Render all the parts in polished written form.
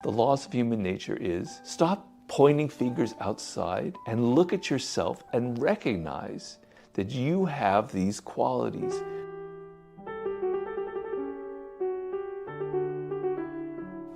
The laws of human nature is stop pointing fingers outside and look at yourself and recognize that you have these qualities.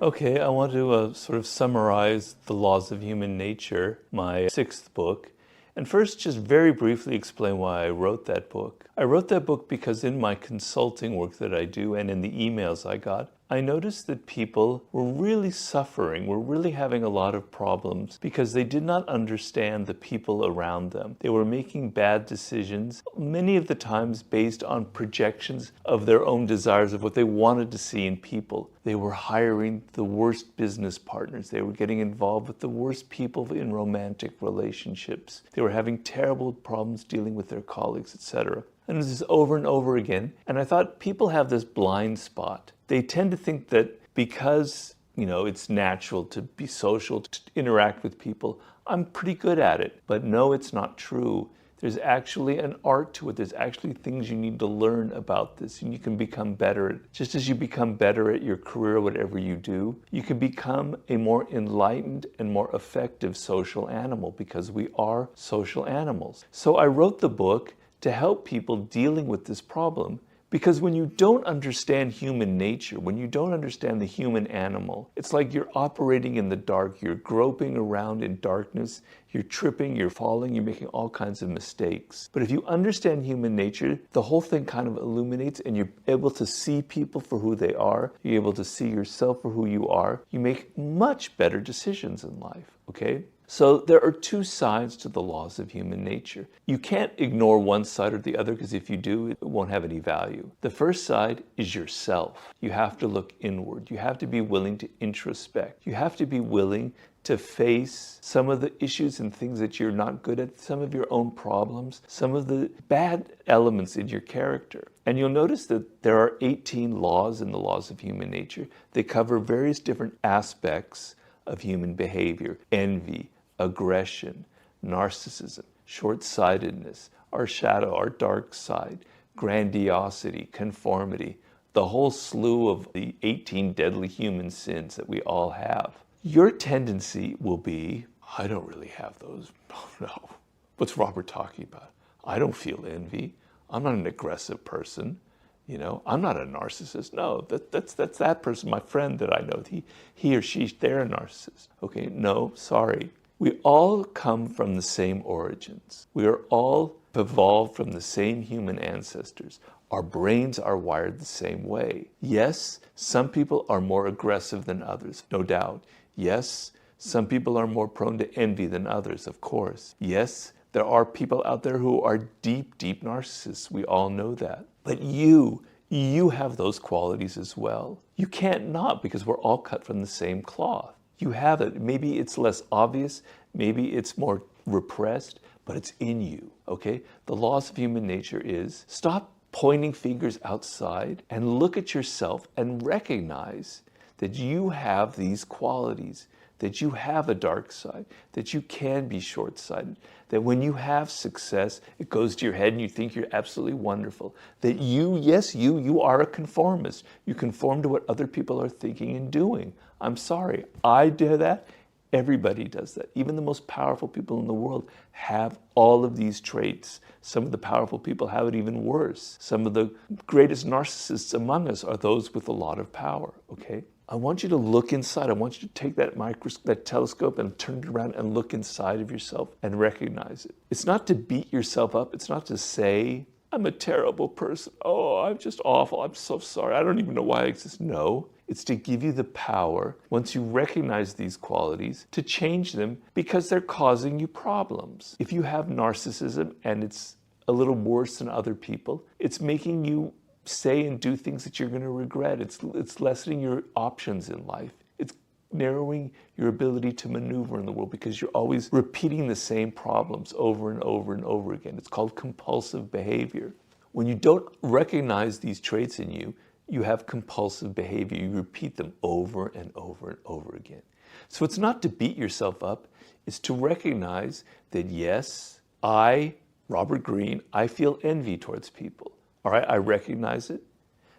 Okay, I want to sort of summarize The Laws of Human Nature, my 6th book, and first just very briefly explain why I wrote that book. I wrote that book because in my consulting work that I do and in the emails I got, I noticed that people were really suffering, were really having a lot of problems because they did not understand the people around them. They were making bad decisions, many of the times based on projections of their own desires of what they wanted to see in people. They were hiring the worst business partners. They were getting involved with the worst people in romantic relationships. They were having terrible problems dealing with their colleagues, etc. And it was this over and over again. And I thought people have this blind spot. They tend to think that because, it's natural to be social, to interact with people, I'm pretty good at it. But no, it's not true. There's actually an art to it. There's actually things you need to learn about this, and you can become better at it. Just as you become better at your career, whatever you do, you can become a more enlightened and more effective social animal because we are social animals. So I wrote the book to help people dealing with this problem. Because when you don't understand human nature, when you don't understand the human animal, it's like you're operating in the dark, you're groping around in darkness, you're tripping, you're falling, you're making all kinds of mistakes. But if you understand human nature, the whole thing kind of illuminates and you're able to see people for who they are, you're able to see yourself for who you are, you make much better decisions in life, okay? So there are two sides to the laws of human nature. You can't ignore one side or the other because if you do, it won't have any value. The first side is yourself. You have to look inward. You have to be willing to introspect. You have to be willing to face some of the issues and things that you're not good at, some of your own problems, some of the bad elements in your character. And you'll notice that there are 18 laws in the laws of human nature. They cover various different aspects of human behavior: envy, aggression, narcissism, short-sightedness, our shadow, our dark side, grandiosity, conformity, the whole slew of the 18 deadly human sins that we all have. Your tendency will be, I don't really have those. Oh, no. What's Robert talking about? I don't feel envy. I'm not an aggressive person. I'm not a narcissist. No, that's that person, my friend that I know. He or she, they're a narcissist. Okay, no, sorry. We all come from the same origins. We are all evolved from the same human ancestors. Our brains are wired the same way. Yes, some people are more aggressive than others, no doubt. Yes, some people are more prone to envy than others, of course. Yes, there are people out there who are deep, deep narcissists. We all know that. But you have those qualities as well. You can't not, because we're all cut from the same cloth. You have it. Maybe it's less obvious, maybe it's more repressed, but it's in you, okay? The laws of human nature is stop pointing fingers outside and look at yourself and recognize that you have these qualities, that you have a dark side, that you can be short-sighted, that when you have success, it goes to your head and you think you're absolutely wonderful, that you are a conformist. You conform to what other people are thinking and doing. I'm sorry, I do that. Everybody does that. Even the most powerful people in the world have all of these traits. Some of the powerful people have it even worse. Some of the greatest narcissists among us are those with a lot of power, okay? I want you to look inside. I want you to take that telescope and turn it around and look inside of yourself and recognize it. It's not to beat yourself up. It's not to say, I'm a terrible person. Oh, I'm just awful. I'm so sorry. I don't even know why I exist. No, it's to give you the power, once you recognize these qualities, to change them because they're causing you problems. If you have narcissism and it's a little worse than other people, it's making you say and do things that you're going to regret. It's lessening your options in life. It's narrowing your ability to maneuver in the world because you're always repeating the same problems over and over and over again. It's called compulsive behavior. When you don't recognize these traits in you, you have compulsive behavior. You repeat them over and over and over again. So it's not to beat yourself up. It's to recognize that, yes, I, Robert Greene, I feel envy towards people. All right, I recognize it.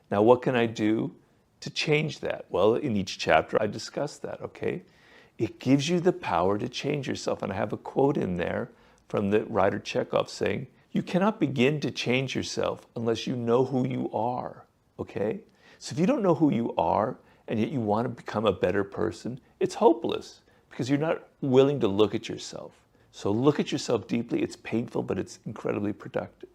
Now what can I do to change that? Well, in each chapter, I discuss that, okay? It gives you the power to change yourself. And I have a quote in there from the writer Chekhov saying, you cannot begin to change yourself unless you know who you are, okay? So if you don't know who you are, and yet you want to become a better person, it's hopeless because you're not willing to look at yourself. So look at yourself deeply. It's painful, but it's incredibly productive.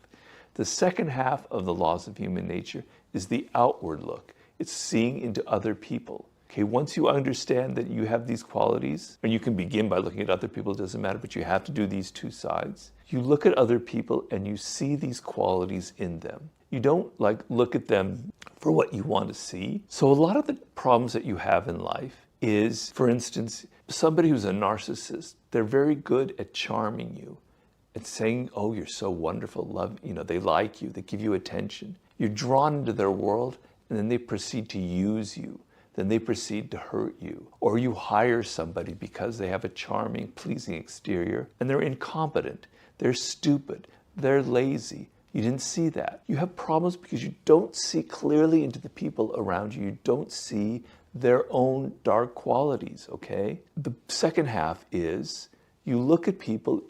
The second half of the laws of human nature is the outward look. It's seeing into other people. Okay, once you understand that you have these qualities, and you can begin by looking at other people, it doesn't matter, but you have to do these two sides. You look at other people and you see these qualities in them. You don't look at them for what you want to see. So a lot of the problems that you have in life is, for instance, somebody who's a narcissist, they're very good at charming you and saying, oh, you're so wonderful, love, they like you, they give you attention. You're drawn into their world and then they proceed to use you. Then they proceed to hurt you. Or you hire somebody because they have a charming, pleasing exterior and they're incompetent, they're stupid, they're lazy. You didn't see that. You have problems because you don't see clearly into the people around you. You don't see their own dark qualities, okay? The second half is you look at people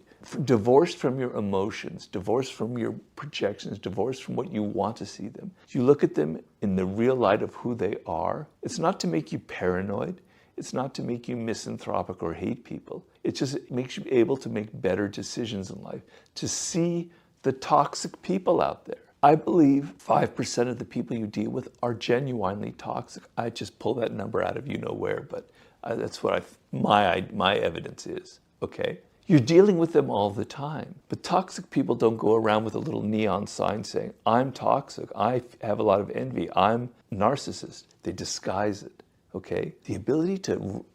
divorced from your emotions, divorced from your projections, divorced from what you want to see them. You look at them in the real light of who they are. It's not to make you paranoid. It's not to make you misanthropic or hate people. It just makes you able to make better decisions in life, to see the toxic people out there. I believe 5% of the people you deal with are genuinely toxic. I just pull that number out of you know where, but that's what my evidence is, okay? You're dealing with them all the time. But toxic people don't go around with a little neon sign saying, I'm toxic, I have a lot of envy, I'm a narcissist. They disguise it, okay? The ability to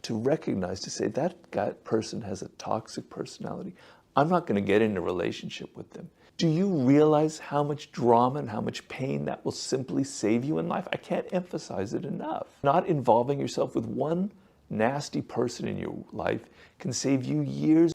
recognize, to say that person has a toxic personality. I'm not going to get in a relationship with them. Do you realize how much drama and how much pain that will simply save you in life? I can't emphasize it enough. Not involving yourself with one nasty person in your life can save you years.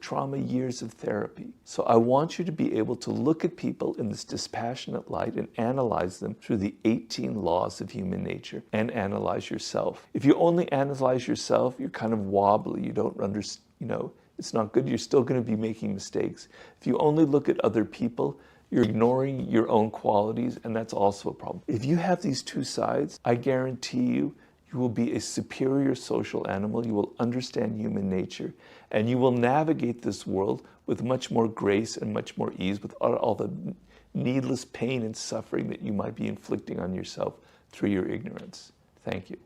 Trauma, years of therapy. So I want you to be able to look at people in this dispassionate light and analyze them through the 18 laws of human nature and analyze yourself. If you only analyze yourself, you're kind of wobbly. You don't understand, it's not good. You're still going to be making mistakes. If you only look at other people, you're ignoring your own qualities, and that's also a problem. If you have these two sides, I guarantee you, you will be a superior social animal. You will understand human nature, and you will navigate this world with much more grace and much more ease, without all the needless pain and suffering that you might be inflicting on yourself through your ignorance. Thank you.